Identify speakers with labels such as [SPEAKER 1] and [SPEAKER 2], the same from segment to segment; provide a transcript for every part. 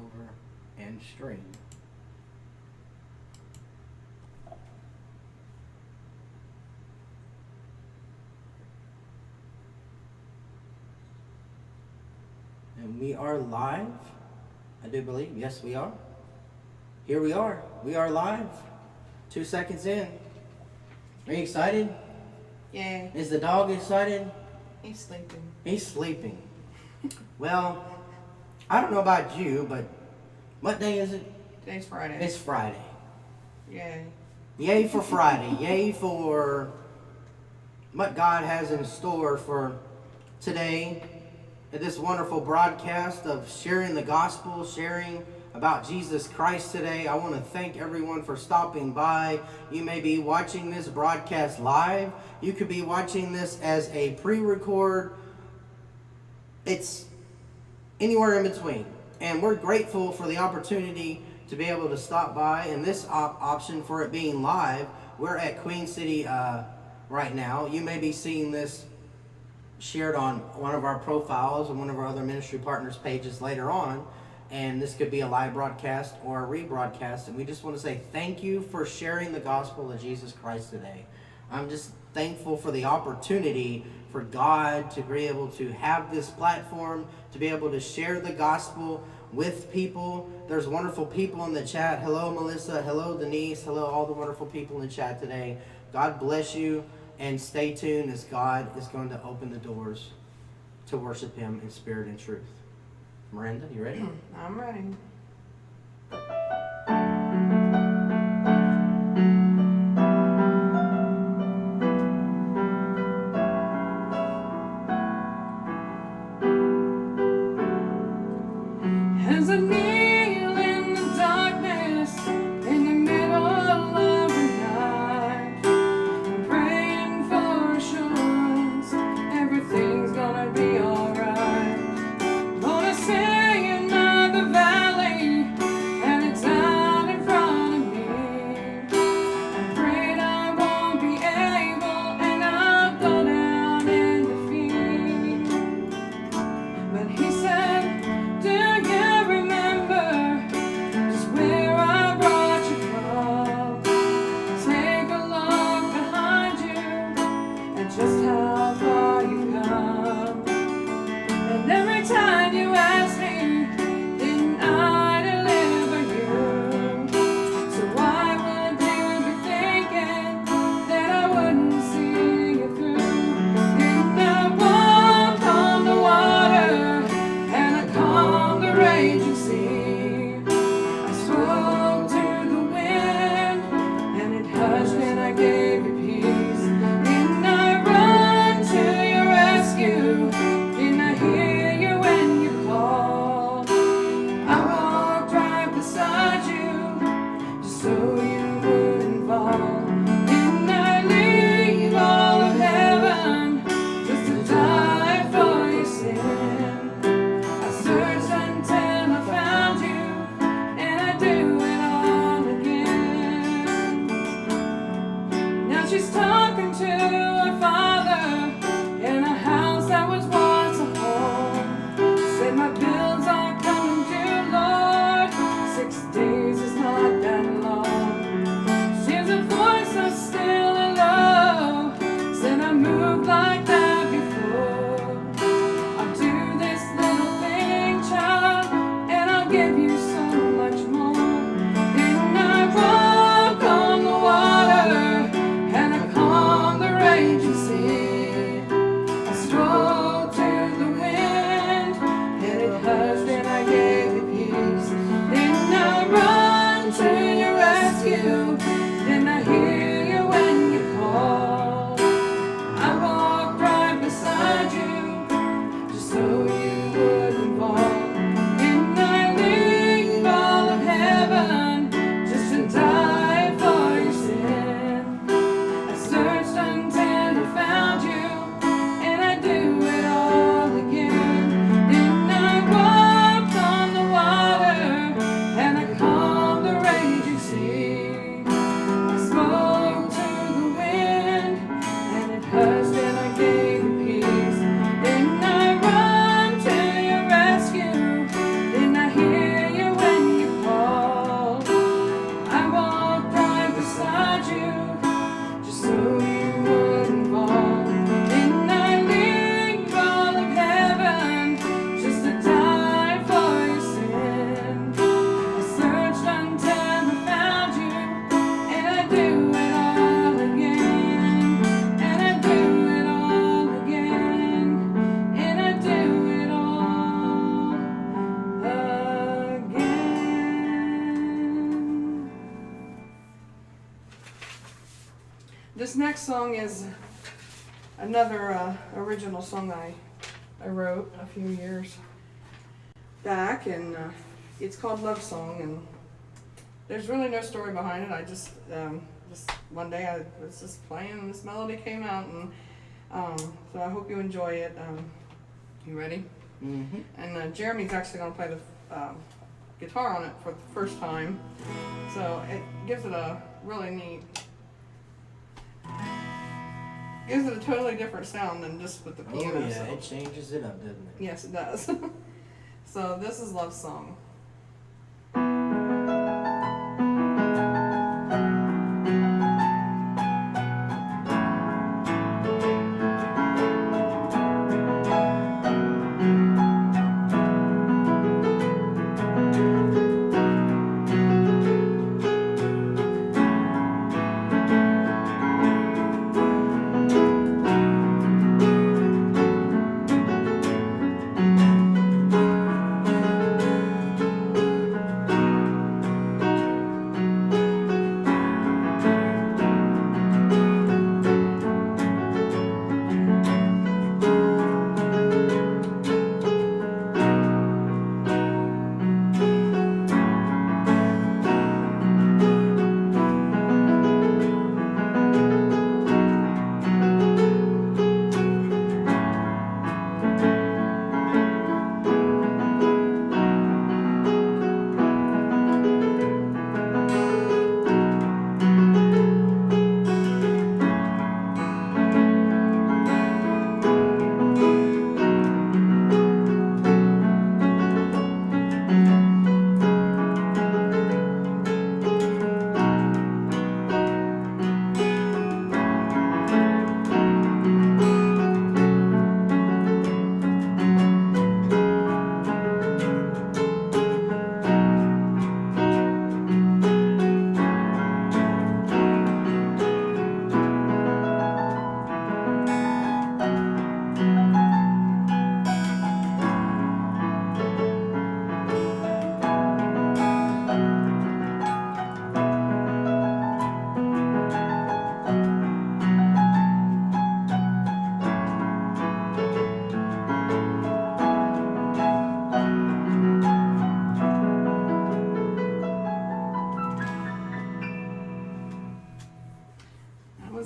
[SPEAKER 1] over and stream. And we are live, I do believe. Yes, we are. Here we are. We are live. 2 seconds in. Are you excited?
[SPEAKER 2] Yeah.
[SPEAKER 1] Is the dog excited?
[SPEAKER 2] He's sleeping.
[SPEAKER 1] He's sleeping. Well, I don't know about you, but what day is it?
[SPEAKER 2] Today's Friday.
[SPEAKER 1] It's Friday.
[SPEAKER 2] Yay.
[SPEAKER 1] Yay for Friday. Yay for what God has in store for today. This wonderful broadcast of sharing the gospel, sharing about Jesus Christ today. I want to thank everyone for stopping by. You may be watching this broadcast live. You could be watching this as a pre-record. It's anywhere in between. And we're grateful for the opportunity to be able to stop by. And this option for it being live, we're at Queen City right now. You may be seeing this shared on one of our profiles and one of our other ministry partners pages later on, and this could be a live broadcast or a rebroadcast, and we just want to say thank you for sharing the gospel of Jesus Christ today. I'm just thankful for the opportunity for God to be able to have this platform, to be able to share the gospel with people. There's wonderful people in the chat. Hello Melissa, hello Denise, hello all the wonderful people in the chat today. God bless you. And stay tuned as God is going to open the doors to worship Him in spirit and truth. Miranda, you ready?
[SPEAKER 2] I'm ready. As I kneel in the darkness, in the middle of the night, I'm praying for assurance, everything's gonna be alright. Lord, I say another valley, and it's out in front of me. I'm afraid I won't be able, and I'll go down in defeat. But He said, do you remember This next song is another original song I wrote a few years back, and it's called Love Song, and there's really no story behind it. I just one day I was just playing and this melody came out, and so I hope you enjoy it. You ready?
[SPEAKER 1] Mm-hmm.
[SPEAKER 2] And Jeremy's actually going to play the guitar on it for the first time, so it gives it a really neat, gives it a totally different sound than just with the piano.
[SPEAKER 1] Oh yeah,
[SPEAKER 2] so.
[SPEAKER 1] it changes it up, doesn't it?
[SPEAKER 2] Yes, it does. So this is Love Song.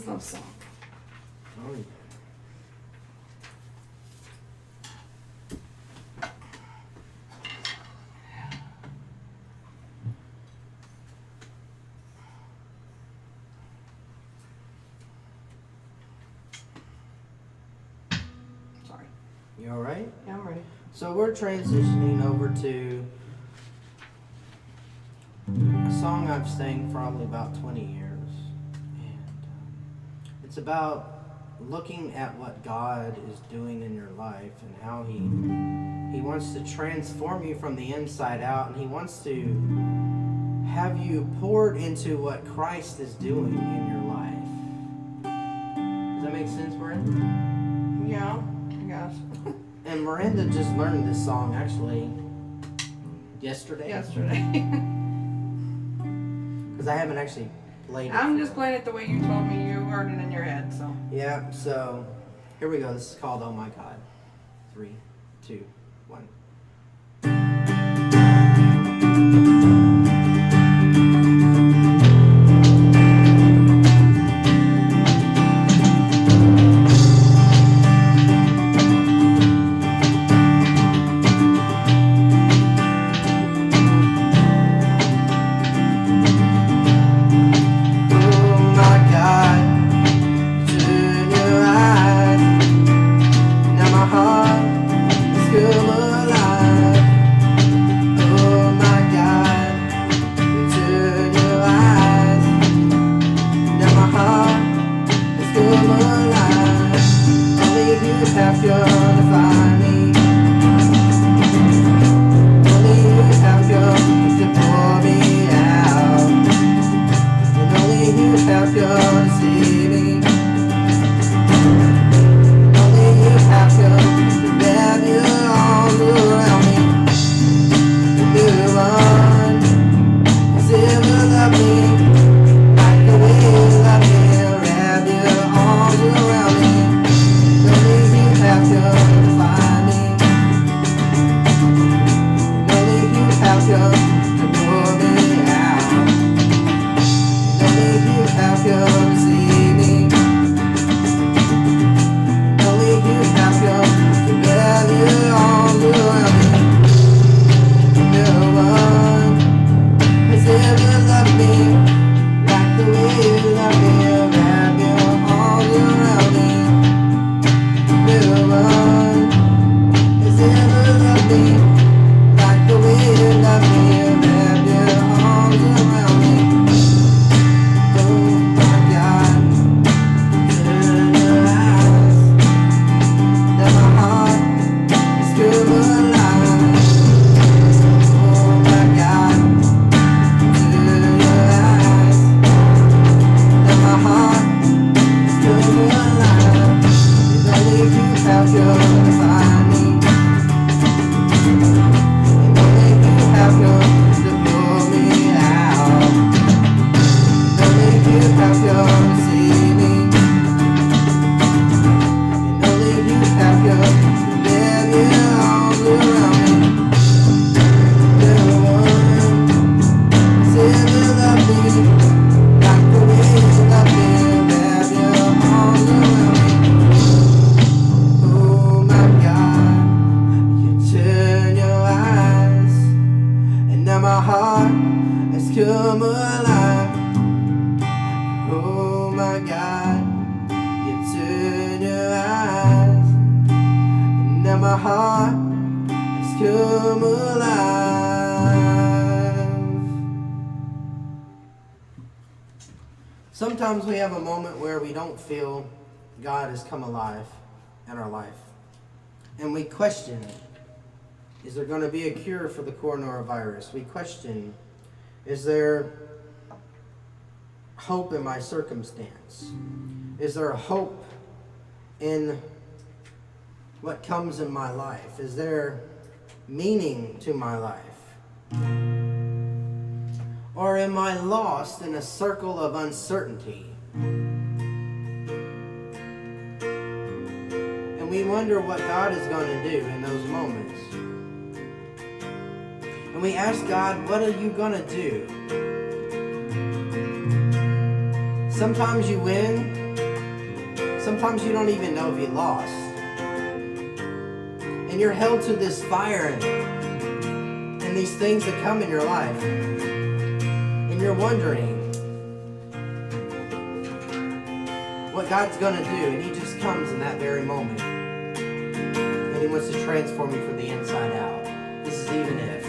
[SPEAKER 2] Love Song.
[SPEAKER 1] Oh yeah.
[SPEAKER 2] Sorry.
[SPEAKER 1] You all right?
[SPEAKER 2] Yeah, I'm ready.
[SPEAKER 1] So we're transitioning over to a song I've sang for probably about 20 years. And it's about looking at what God is doing in your life and how He wants to transform you from the inside out, and He wants to have you poured into what Christ is doing in your life. Does that make sense, Miranda?
[SPEAKER 2] Yeah, I guess.
[SPEAKER 1] And Miranda just learned this song actually yesterday.
[SPEAKER 2] Yesterday.
[SPEAKER 1] Because I haven't actually played it.
[SPEAKER 2] I'm just playing it the way you told me you heard it in your head, so.
[SPEAKER 1] Yeah, so here we go. This is called Oh My God. 3, 2, 1. Good. my heart has come alive. Oh my God, you turn your eyes, and now my heart has come alive. Sometimes we have a moment where we don't feel God has come alive in our life, and we question, is there going to be a cure for the coronavirus? We question, is there hope in my circumstance? Is there a hope in what comes in my life? Is there meaning to my life? Or am I lost in a circle of uncertainty? And we wonder what God is going to do in those moments. And we ask God, what are you going to do? Sometimes you win. Sometimes you don't even know if you lost. And you're held to this fire and these things that come in your life. And you're wondering what God's going to do. And He just comes in that very moment. And He wants to transform you from the inside out. This is Even If.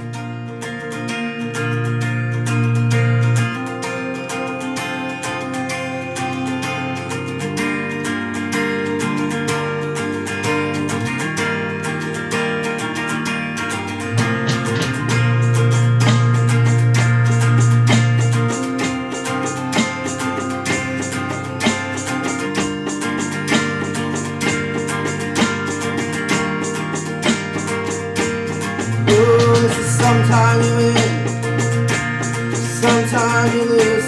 [SPEAKER 1] Sometimes you win, sometimes you lose.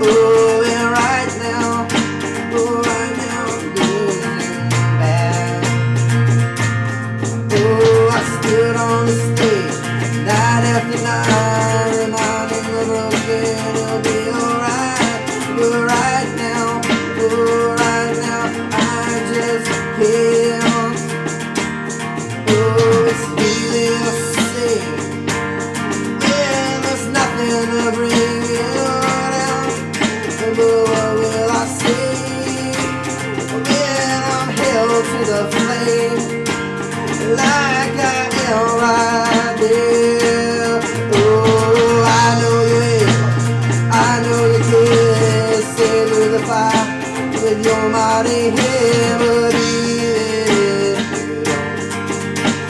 [SPEAKER 1] Oh, and right now, I'm losing bad. Oh, I stood on the stage night after night, reminding the broken it'll be alright. But right now, I just can't. To bring you down, but what will I say when I'm held to the flame like I am right there? Oh, I know you will, I know you can stay through the fire with your mighty hand, but even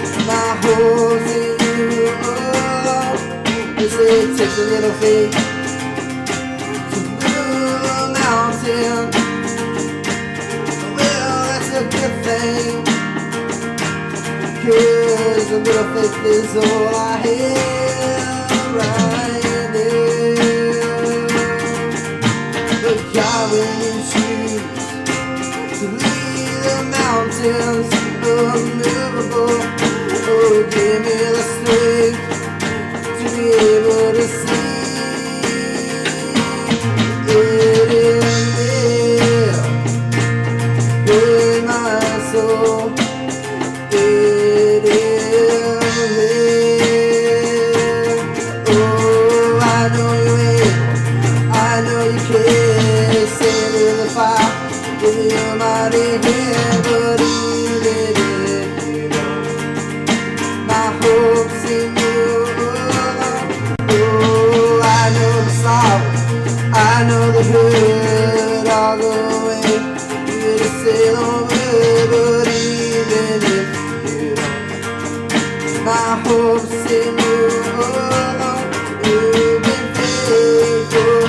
[SPEAKER 1] if my hope's in you. It takes a little faith to move a mountain. Well, that's a good thing, 'cause a little faith is all I have right there. But God, when you choose to leave the mountains unmovable, oh, give me the strength to be able to see it is real in my soul. It is real. Oh, I know you will. I know you can. Stand in the fire with your mighty hand, but even if you don't, my hope's in you. I know the hurt all go away. You just sail over, but even if you don't, my hope's in you. You've been faithful,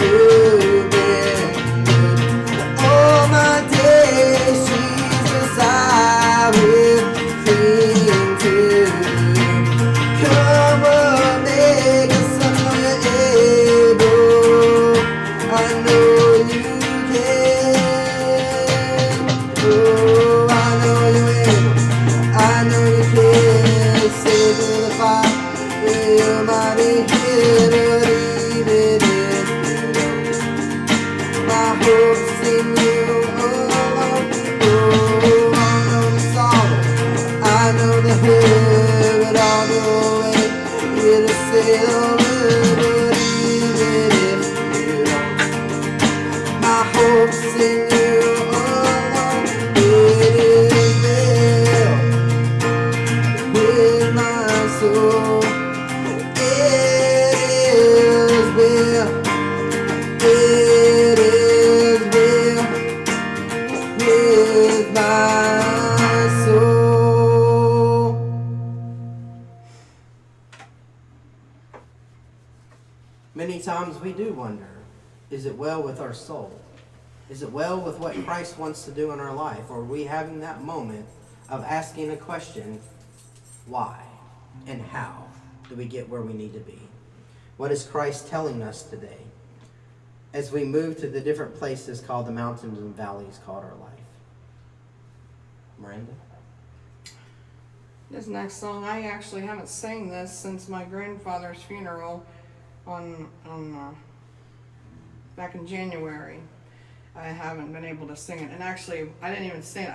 [SPEAKER 1] you've been good. All my days, Jesus, I will sing to you. Come on, make us somewhere able. I know you can. Oh, I know you will. I know you can. Stay through the fire with your mind. soul. It is well with my soul. Many times we do wonder, is it well with our soul? Is it well with what Christ wants to do in our life? Or are we having that moment of asking a question, why and how do we get where we need to be? What is Christ telling us today as we move to the different places called the mountains and valleys called our life? Miranda?
[SPEAKER 2] This next song, I actually haven't sang this since my grandfather's funeral on back in January. I haven't been able to sing it, and actually, I didn't even sing it.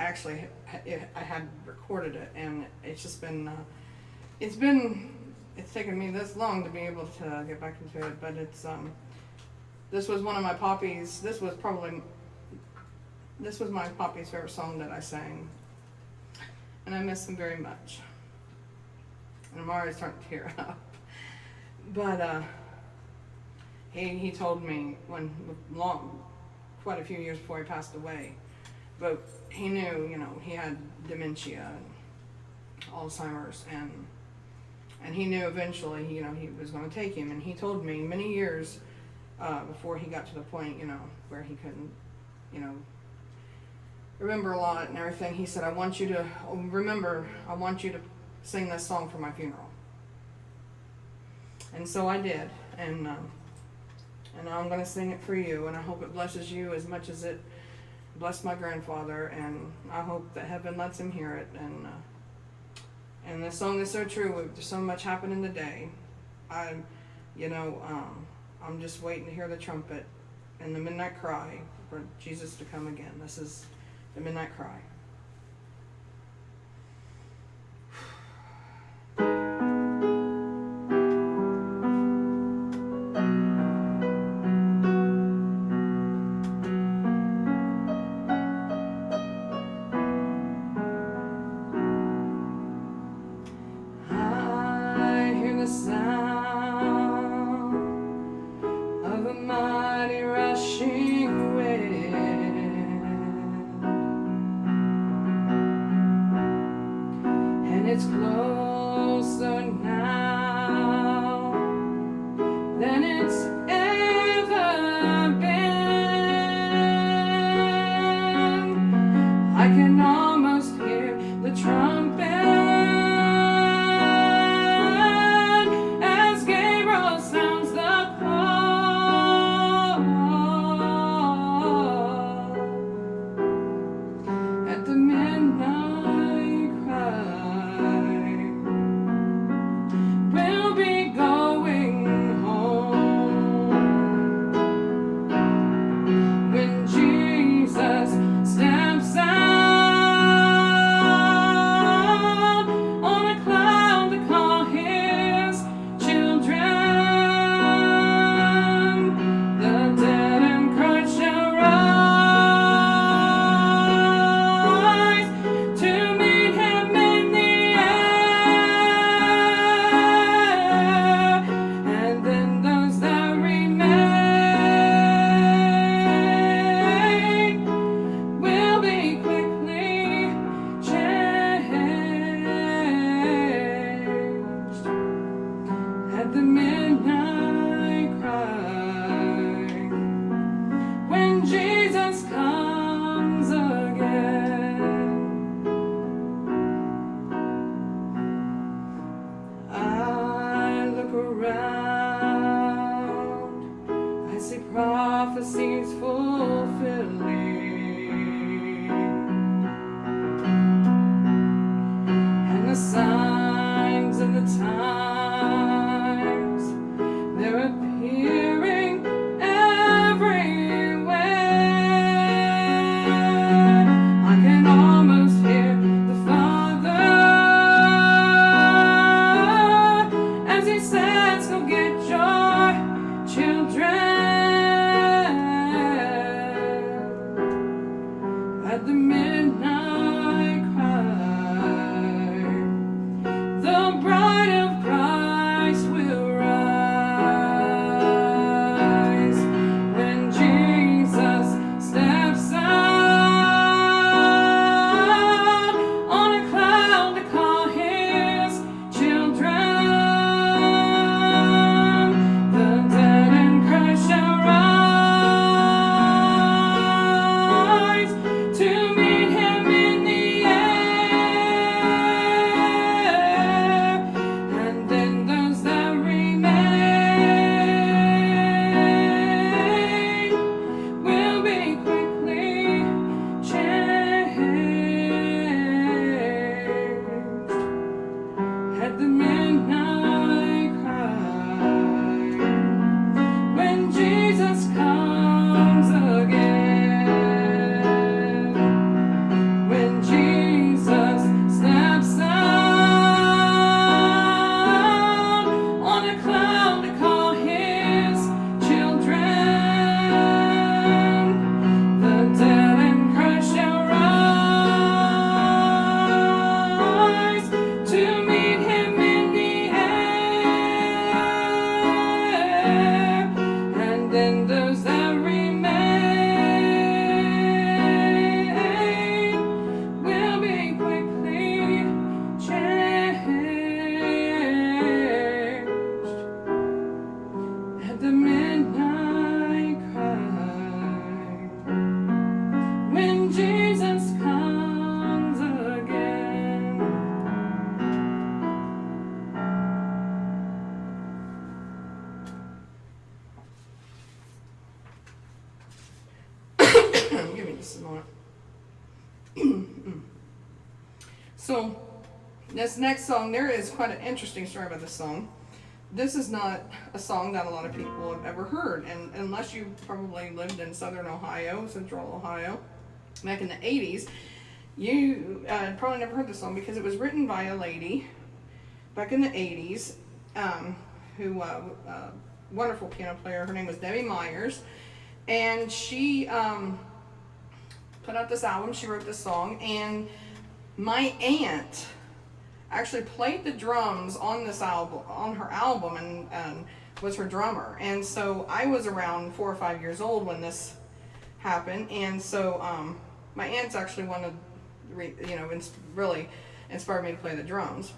[SPEAKER 2] I had recorded it, and it's just been, it's taken me this long to be able to get back into it. But it's, this was one of my Poppy's. This was my Poppy's favorite song that I sang, and I miss him very much. And I'm already starting to tear up. But he told me quite a few years before he passed away, but he knew, he had dementia and Alzheimer's, and he knew eventually, he was going to take him. And he told me many years before he got to the point, where he couldn't, remember a lot and everything. He said, I want you to sing this song for my funeral. And so I did, and now I'm going to sing it for you, and I hope it blesses you as much as it blessed my grandfather, and I hope that heaven lets him hear it. And this song is so true. There's so much happening today. I'm just waiting to hear the trumpet and the midnight cry for Jesus to come again. This is the midnight cry. It's closer now than it's ever been. I can almost hear the trumpet as Gabriel sounds the call at the midnight cry. At the midnight cry, when Jesus comes again, I look around, I see prophecies fulfilling, and the signs of the time. They're appearing everywhere. I can almost hear the Father as He says, go get your children. at the midnight cry, when Jesus comes again, when Jesus steps out on a cloud to call his children, the dead and crushed shall rise to meet him in the air, and then those that remain will be quickly changed at the midnight cry, when Jesus comes again. Give me just a moment. So, this next song, there is quite an interesting story about this song. This is not a song that a lot of people have ever heard, and unless you probably lived in southern Ohio, central Ohio, back in the 80s, you probably never heard this song because it was written by a lady back in the 80s who, wonderful piano player. Her name was Debbie Myers, and she put out this album. She wrote this song, and my aunt actually played the drums on this album, on her album, and was her drummer. And so I was around 4 or 5 years old when this happened, and so my aunt's actually one of, really inspired me to play the drums.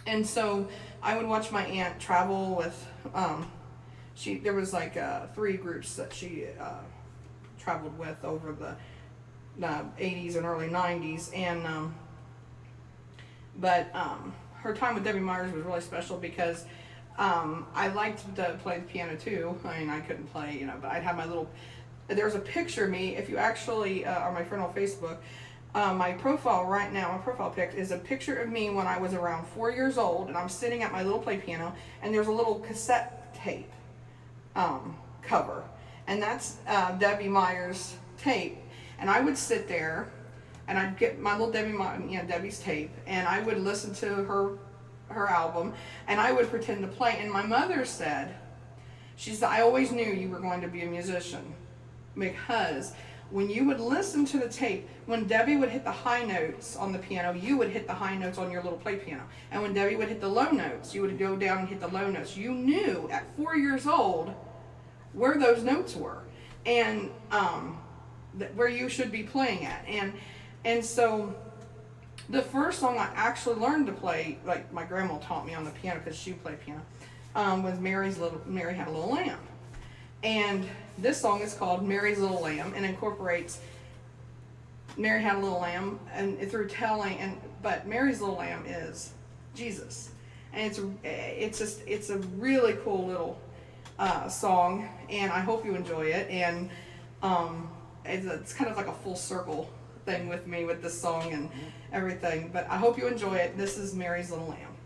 [SPEAKER 2] And so I would watch my aunt travel with, there was like 3 groups that she traveled with over the 80s and early 90s, and but her time with Debbie Myers was really special because I liked to play the piano too. I mean, I couldn't play, but I'd have my little, there's a picture of me, if you actually are my friend on Facebook, my profile right now, my profile pic is a picture of me when I was around 4 years old, and I'm sitting at my little play piano, and there's a little cassette tape cover, and that's Debbie Myers tape. And I would sit there, and I'd get my little Debbie's tape, and I would listen to her album, and I would pretend to play. And my mother said, she said, I always knew you were going to be a musician, because when you would listen to the tape, when Debbie would hit the high notes on the piano, you would hit the high notes on your little play piano. And when Debbie would hit the low notes, you would go down and hit the low notes. You knew at 4 years old where those notes were, and where you should be playing at. And so the first song I actually learned to play, like my grandma taught me on the piano because she played piano, was Mary Had a Little Lamb. And this song is called Mary's Little Lamb and incorporates Mary Had a Little Lamb and through telling, but Mary's Little Lamb is Jesus. And it's a really cool little song, and I hope you enjoy it. And it's kind of like a full circle thing with me with this song and everything, but I hope you enjoy it. This is Mary's Little Lamb.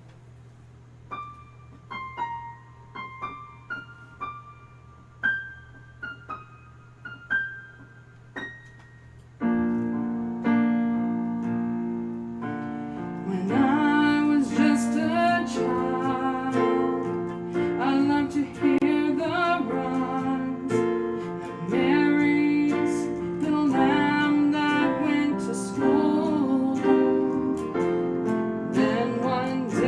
[SPEAKER 2] When I was just a child, I loved to hear the rhymes of Mary's little lamb that went to school. Then one day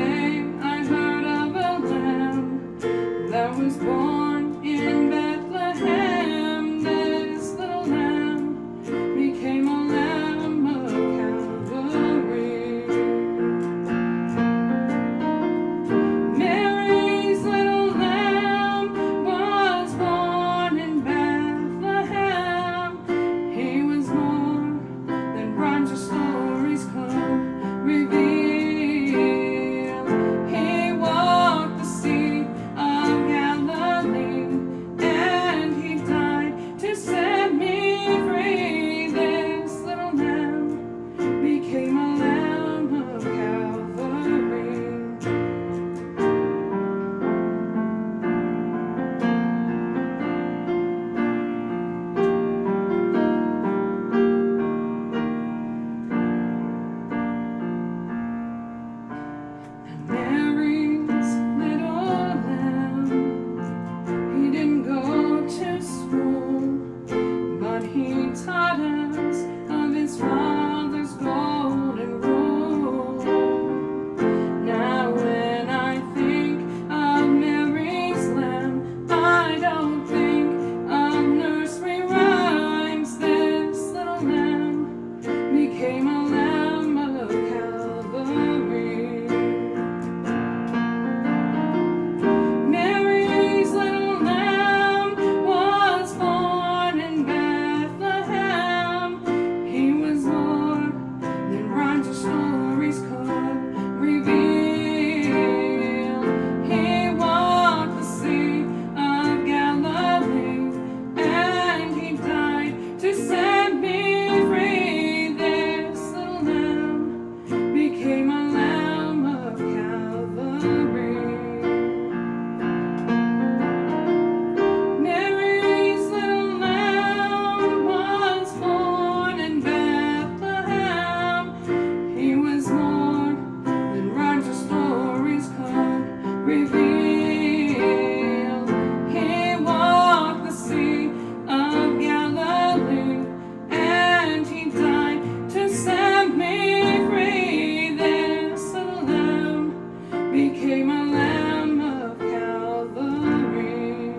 [SPEAKER 2] became a lamb of Calvary.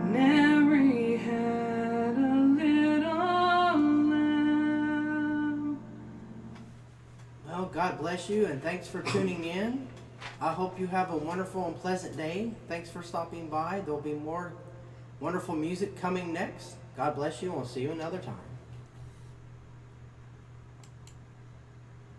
[SPEAKER 2] Mary had a little lamb.
[SPEAKER 1] Well, God bless you, and thanks for tuning in. I hope you have a wonderful and pleasant day. Thanks for stopping by. There'll be more wonderful music coming next. God bless you, and we'll see you another time.